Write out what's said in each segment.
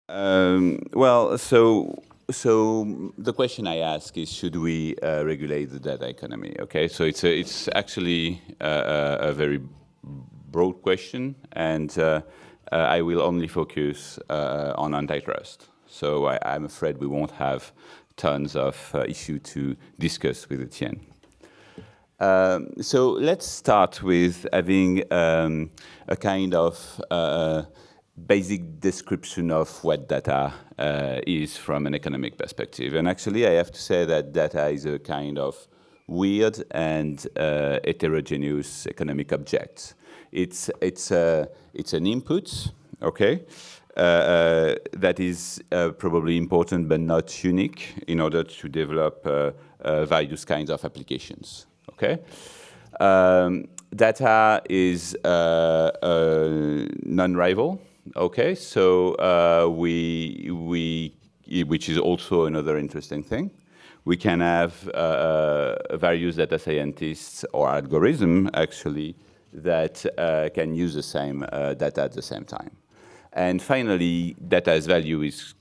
Well, so the question I ask is, should we regulate the data economy? Okay, so it's actually a very broad question, and I will only focus on antitrust. So I'm afraid we won't have tons of issue to discuss with Etienne. So let's start with having a kind of basic description of what data is from an economic perspective. And actually, I have to say that data is a kind of weird and heterogeneous economic object. It's an input, okay, that is probably important but not unique in order to develop various kinds of applications. Okay, data is non-rival. Okay, so which is also another interesting thing. We can have various data scientists or algorithm actually that can use the same data at the same time. And finally, data's value is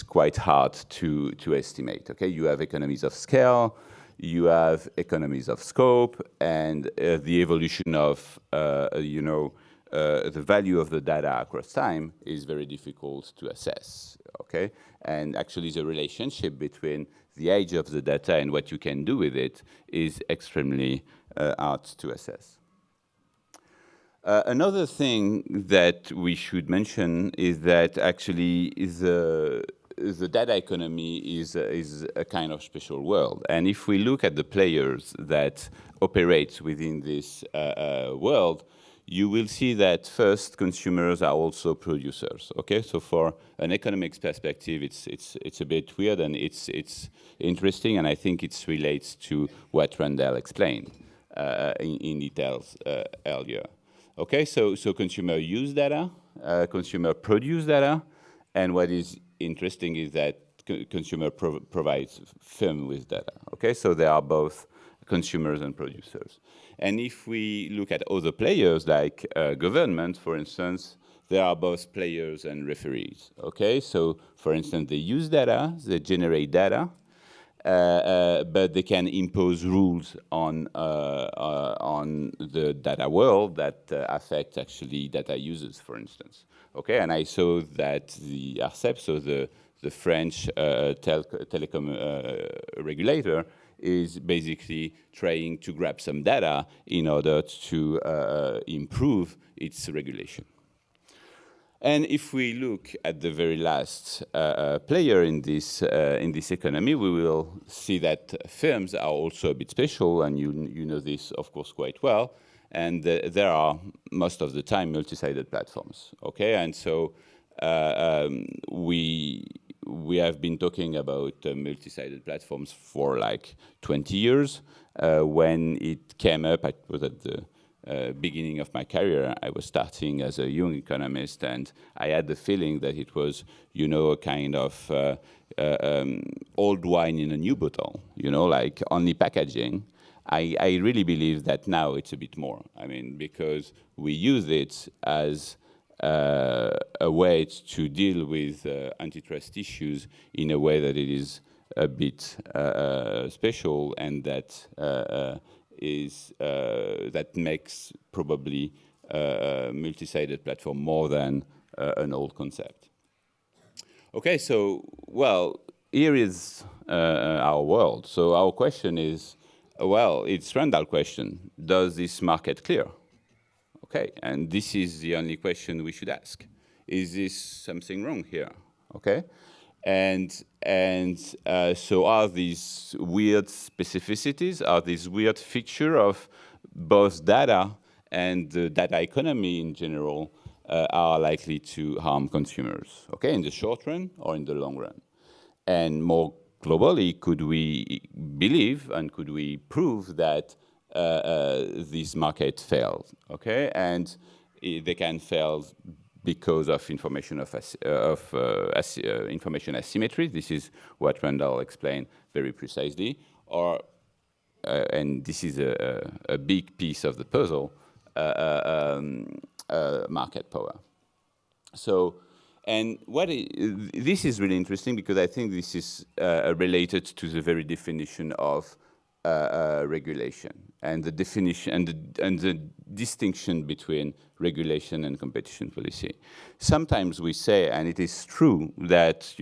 quite hard to estimate. Okay, you have economies of scale, you have economies of scope, and the evolution of the value of the data across time is very difficult to assess. Okay, and actually the relationship between the age of the data and what you can do with it is extremely hard to assess. Another thing that we should mention is that actually the data economy is a kind of special world. And if we look at the players that operate within this world, you will see that first consumers are also producers. Okay, so for an economics perspective, it's a bit weird and it's interesting, and I think it relates to what Randall explained in details earlier. Okay, so consumer use data, consumer produce data, and what is interesting is that consumer provides firm with data. Okay, so they are both consumers and producers. And if we look at other players like government, for instance, they are both players and referees. Okay, so for instance, they use data, they generate data, but they can impose rules on the data world that affect actually data users, for instance. Okay, and I saw that the ARCEP, so the French telecom regulator, is basically trying to grab some data in order to improve its regulation. And if we look at the very last player in this economy, we will see that firms are also a bit special, and you know this, of course, quite well. And there are, most of the time, multi-sided platforms, okay? And so we have been talking about multi-sided platforms for like 20 years. When it came up, I was at the beginning of my career, I was starting as a young economist, and I had the feeling that it was, you know, a kind of old wine in a new bottle, you know, like only packaging. I really believe that now it's a bit more. I mean, because we use it as a way to deal with antitrust issues in a way that it is a bit special, and that that makes probably a multi-sided platform more than an old concept. Okay, so, well, here is our world. So our question is, well, it's Randall's question. Does this market clear? Okay, and this is the only question we should ask. Is this something wrong here? Okay, and so are these weird specificities, are these weird feature of both data and the data economy in general are likely to harm consumers, okay, in the short run or in the long run? And more globally, could we believe and could we prove that this market failed, okay? And they can fail because of information information asymmetry. This is what Randall explained very precisely. Or, and this is a big piece of the puzzle, market power. So And this is really interesting because I think this is related to the very definition of regulation and the definition and the distinction between regulation and competition policy. Sometimes we say, and it is true, that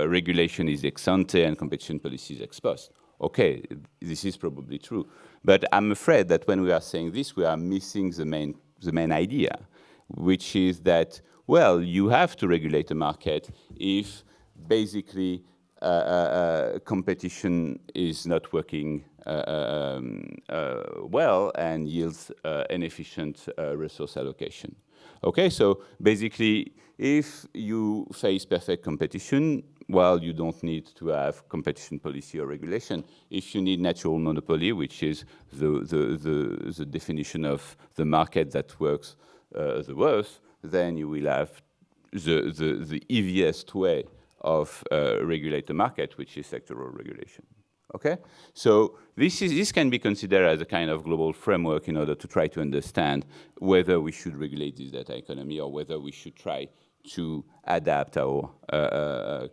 regulation is ex ante and competition policy is ex post. Okay, this is probably true, but I'm afraid that when we are saying this, we are missing the main idea, which is that, well, you have to regulate the market if basically competition is not working well and yields inefficient resource allocation. Okay, so basically, if you face perfect competition, well, you don't need to have competition policy or regulation. If you need natural monopoly, which is the definition of the market that works the worst, then you will have the easiest way of regulate the market, which is sectoral regulation. Okay, so this can be considered as a kind of global framework in order to try to understand whether we should regulate this data economy or whether we should try to adapt our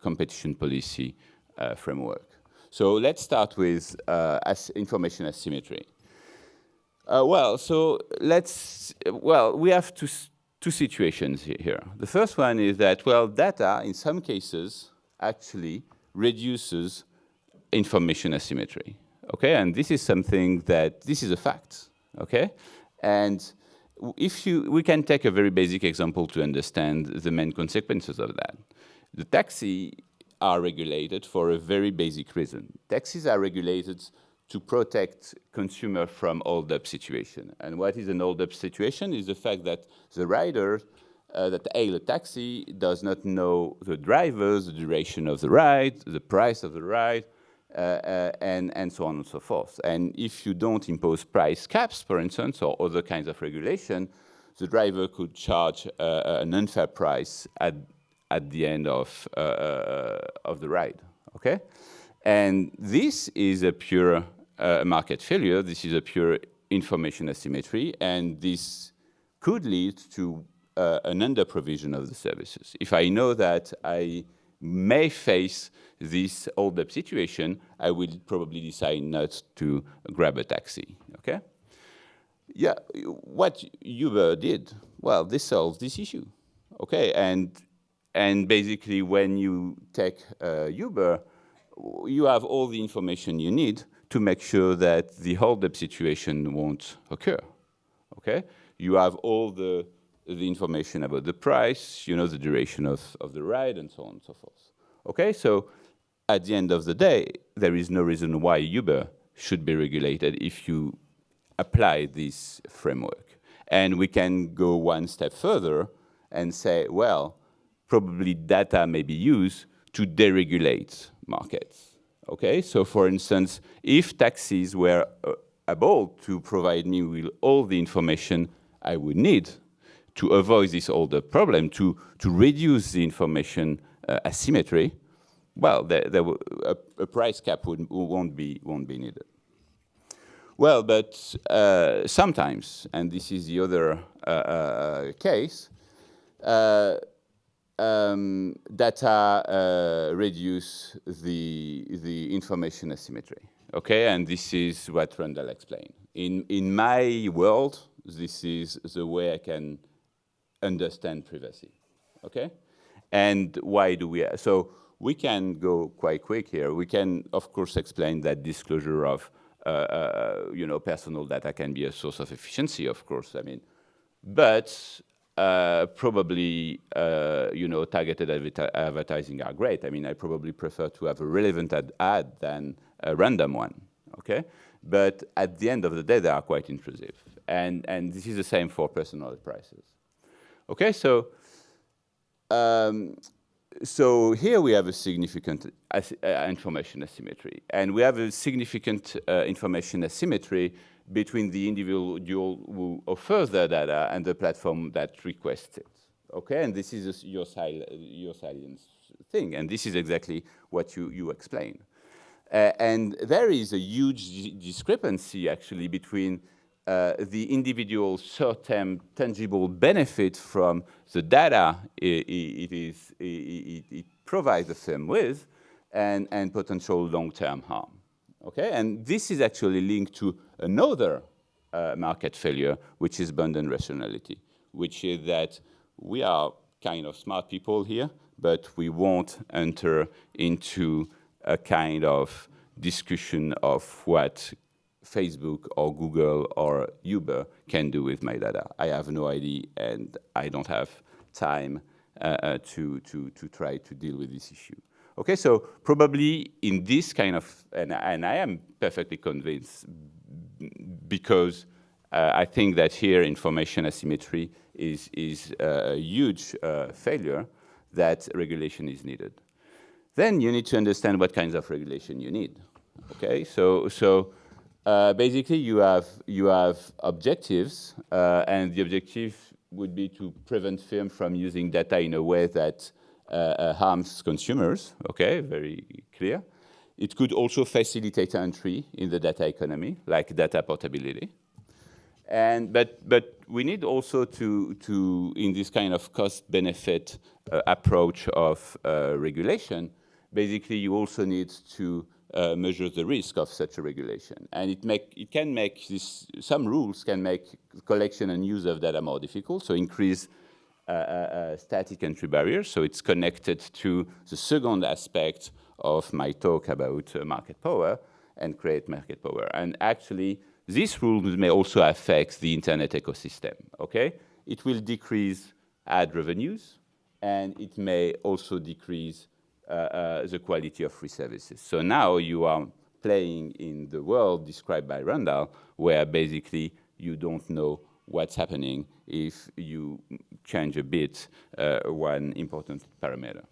competition policy framework. So let's start with information asymmetry. We have two situations here. The first one is that, well, data in some cases actually reduces information asymmetry, okay? And this is something this is a fact, okay? And we can take a very basic example to understand the main consequences of that. The taxis are regulated for a very basic reason. Taxis are regulated to protect consumer from hold-up situation. And what is an hold-up situation is the fact that the rider that hail a taxi does not know the drivers, the duration of the ride, the price of the ride, and so on and so forth. And if you don't impose price caps, for instance, or other kinds of regulation, the driver could charge an unfair price at the end of the ride, okay? And this is a pure market failure. This is a pure information asymmetry, and this could lead to an under-provision of the services. If I know that I may face this hold-up situation, I will probably decide not to grab a taxi, okay? Yeah, what Uber did, well, this solves this issue, okay? And basically, when you take Uber, you have all the information you need to make sure that the hold-up situation won't occur, okay? You have all the information about the price, the duration of the ride, and so on and so forth. Okay, so at the end of the day, there is no reason why Uber should be regulated if you apply this framework. And we can go one step further and say, well, probably data may be used to deregulate markets. Okay, so for instance, if taxis were able to provide me with all the information I would need to avoid this older problem, to reduce the information asymmetry, well, a price cap won't be needed. Well, but sometimes, and this is the other case, data reduce the information asymmetry. Okay, and this is what Randall explained. In my world, this is the way I can understand privacy, okay? And why do we, so we can go quite quick here. We can, of course, explain that disclosure of, personal data can be a source of efficiency, of course, but probably, targeted advertising are great. I probably prefer to have a relevant ad than a random one, okay? But at the end of the day, they are quite intrusive. And this is the same for personal prices. Okay, so here we have a significant information asymmetry, and we have a significant information asymmetry between the individual who offers the data and the platform that requests it. Okay, and this is your silence thing, and this is exactly what you explained. And there is a huge discrepancy actually between the individual short-term tangible benefit from the data it provides the firm with, and potential long-term harm. Okay, and this is actually linked to another market failure, which is abundant rationality, which is that we are kind of smart people here, but we won't enter into a kind of discussion of what Facebook or Google or Uber can do with my data. I have no idea, and I don't have time to try to deal with this issue. Okay, so probably in this kind of, and I am perfectly convinced, because I think that here information asymmetry is a huge failure, that regulation is needed. Then you need to understand what kinds of regulation you need. Okay, so basically you have objectives, and the objective would be to prevent firms from using data in a way that harms consumers. Okay, very clear. It could also facilitate entry in the data economy, like data portability. But we need also to in this kind of cost-benefit approach of regulation, basically you also need to measure the risk of such a regulation. And it can make this, some rules can make collection and use of data more difficult, so increase static entry barriers. So it's connected to the second aspect of my talk about market power, and create market power. And actually, these rules may also affect the internet ecosystem, okay? It will decrease ad revenues, and it may also decrease the quality of free services. So now you are playing in the world described by Randall, where basically you don't know what's happening if you change a bit one important parameter.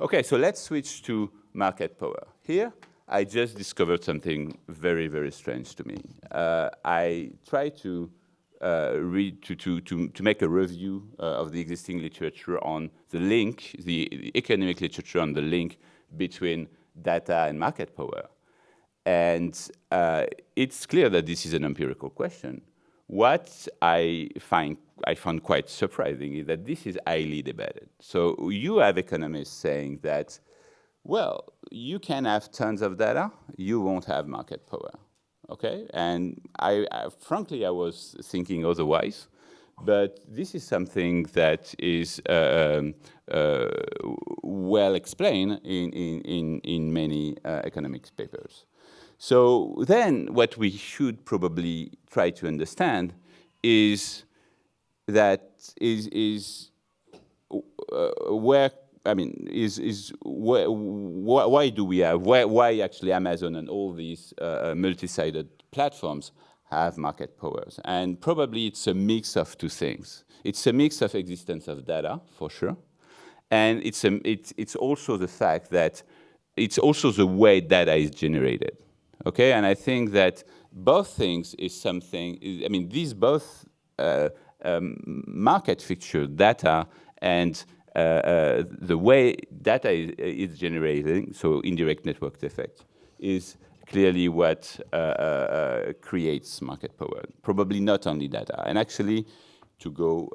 Okay, so let's switch to market power. Here, I just discovered something very, very strange to me. I tried to make a review of the existing literature on the link, the economic literature on the link between data and market power. And it's clear that this is an empirical question. What I found quite surprising is that this is highly debated. So you have economists saying that, well, you can have tons of data, you won't have market power. Okay, and frankly, I was thinking otherwise, but this is something that is well explained in many economics papers. So then what we should probably try to understand is that where, I mean, why do we have, why actually Amazon and all these multi-sided platforms have market powers? And probably it's a mix of two things. It's a mix of existence of data, for sure. And it's also the fact that it's also the way data is generated. Okay, and I think that both things is something, I mean, these both market fixture, data, and the way data is generating, so indirect network effect, is clearly what creates market power. Probably not only data. And actually, to go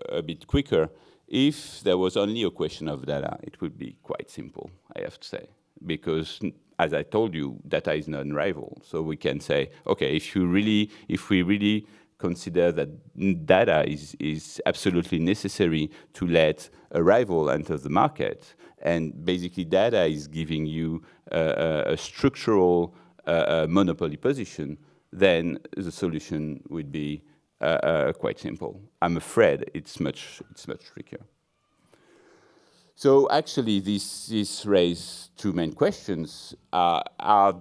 a bit quicker, if there was only a question of data, it would be quite simple, I have to say. Because, as I told you, data is non-rival. So we can say, okay, if we really consider that data is absolutely necessary to let a rival enter the market, and basically data is giving you a structural monopoly position, then the solution would be quite simple. I'm afraid it's much trickier. So actually, this raises two main questions: are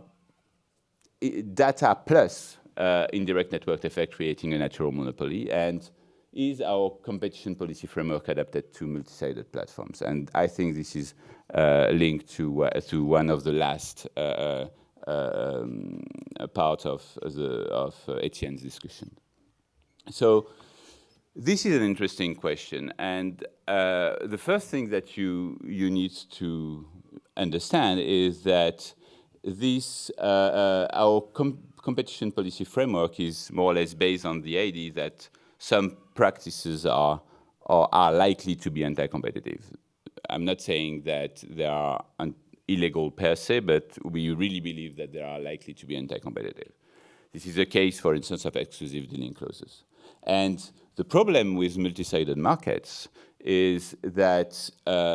data plus indirect network effect creating a natural monopoly, and is our competition policy framework adapted to multi-sided platforms? And I think this is linked to one of the last part of Etienne's discussion. So this is an interesting question, and the first thing that you need to understand is that this our competition policy framework is more or less based on the idea that some practices are likely to be anti-competitive. I'm not saying that they are illegal per se, but we really believe that they are likely to be anti-competitive. This is the case, for instance, of exclusive dealing clauses. And the problem with multi-sided markets is that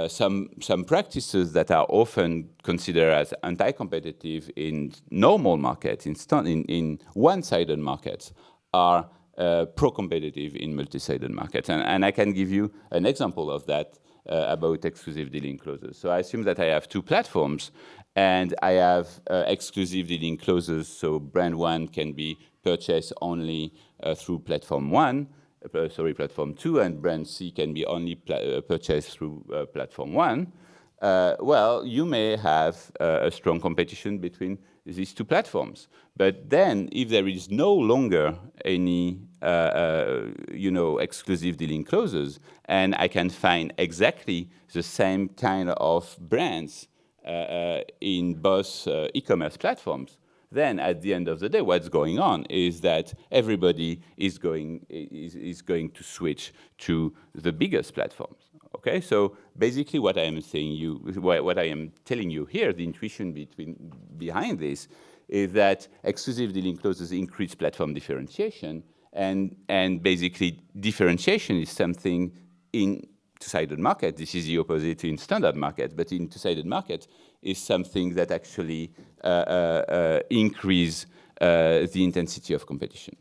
some practices that are often considered as anti-competitive in normal markets, in one-sided markets, are pro-competitive in multi-sided markets. And I can give you an example of that about exclusive dealing clauses. So I assume that I have two platforms, and I have exclusive dealing clauses, so brand one can be purchased only through platform platform 2, and brand C can be only purchased through platform 1. Well, you may have a strong competition between these two platforms. But then, if there is no longer any, exclusive dealing clauses, and I can find exactly the same kind of brands in both e-commerce platforms, then at the end of the day, what's going on is that everybody is going to switch to the biggest platforms. Okay, so basically, what I am telling you here, the intuition behind this, is that exclusive dealing clauses increase platform differentiation, and basically differentiation is something in two-sided market. This is the opposite in standard markets, but in two-sided markets is something that actually increase the intensity of competition.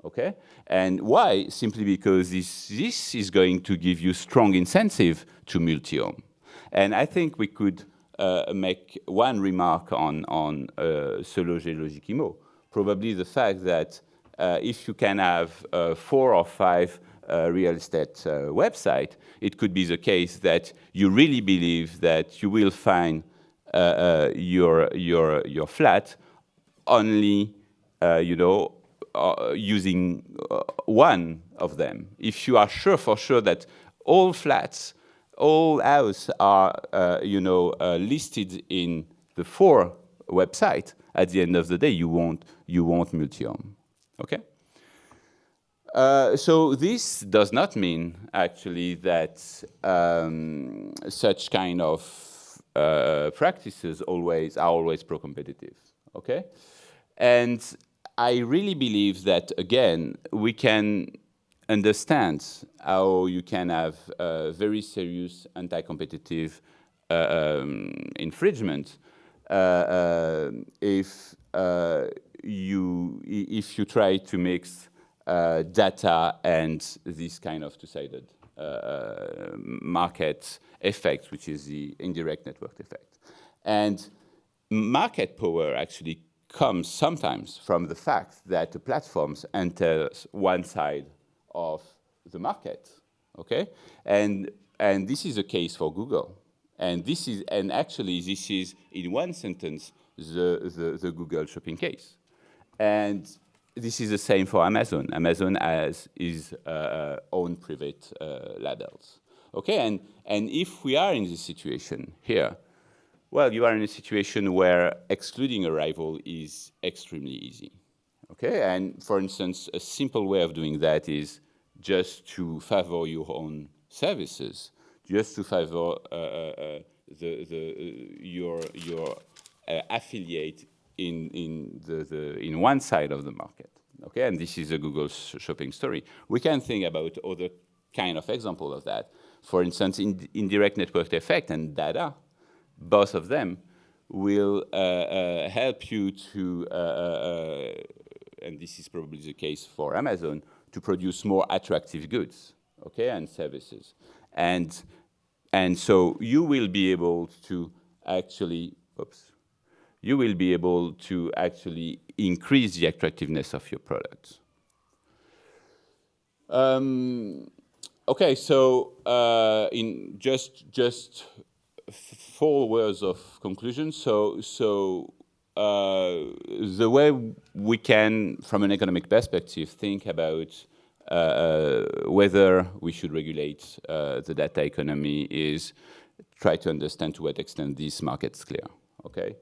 Okay, and why? Simply because this is going to give you strong incentive to multi-home. And I think we could make one remark on ce loger logique IMO. Probably the fact that if you can have 4 or 5 real estate website, it could be the case that you really believe that you will find your flat only, using one of them. If you are for sure that all flats, all houses are, listed in the 4 website, at the end of the day, you won't multi-home. Okay. So this does not mean actually that such kind of practices are always pro-competitive. Okay, and I really believe that, again, we can understand how you can have very serious anti-competitive infringement if you try to mix data and this kind of two-sided market effect, which is the indirect network effect. And market power actually comes sometimes from the fact that the platforms enter one side of the market, okay? And this is the case for Google. And this is in one sentence the Google shopping case. And this is the same for Amazon. Amazon has its own private labels, okay? And if we are in this situation here, well, you are in a situation where excluding a rival is extremely easy, okay? And for instance, a simple way of doing that is just to favor your own services, just to favor your affiliate in one side of the market, okay? And this is a Google shopping story. We can think about other kind of example of that. For instance, indirect network effect and data. Both of them will help you to, and this is probably the case for Amazon, to produce more attractive goods, okay, and services. And so you will be able to actually, increase the attractiveness of your products. Okay, so in just 4 words of conclusion. So the way we can, from an economic perspective, think about whether we should regulate the data economy is try to understand to what extent this market's clear. Okay,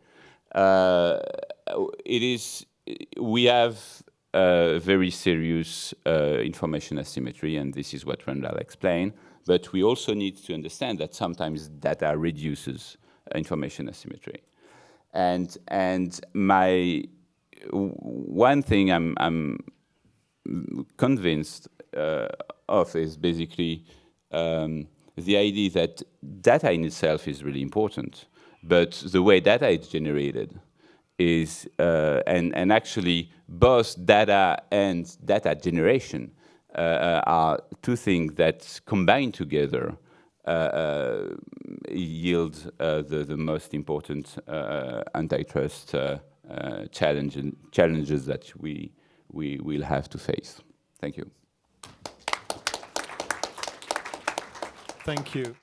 it is we have very serious information asymmetry, and this is what Randall explained. But we also need to understand that sometimes data reduces information asymmetry. And one thing I'm convinced of is basically the idea that data in itself is really important, but the way data is generated is, and actually both data and data generation are two things that combined together yield the most important antitrust challenges that we will have to face. Thank you. Thank you.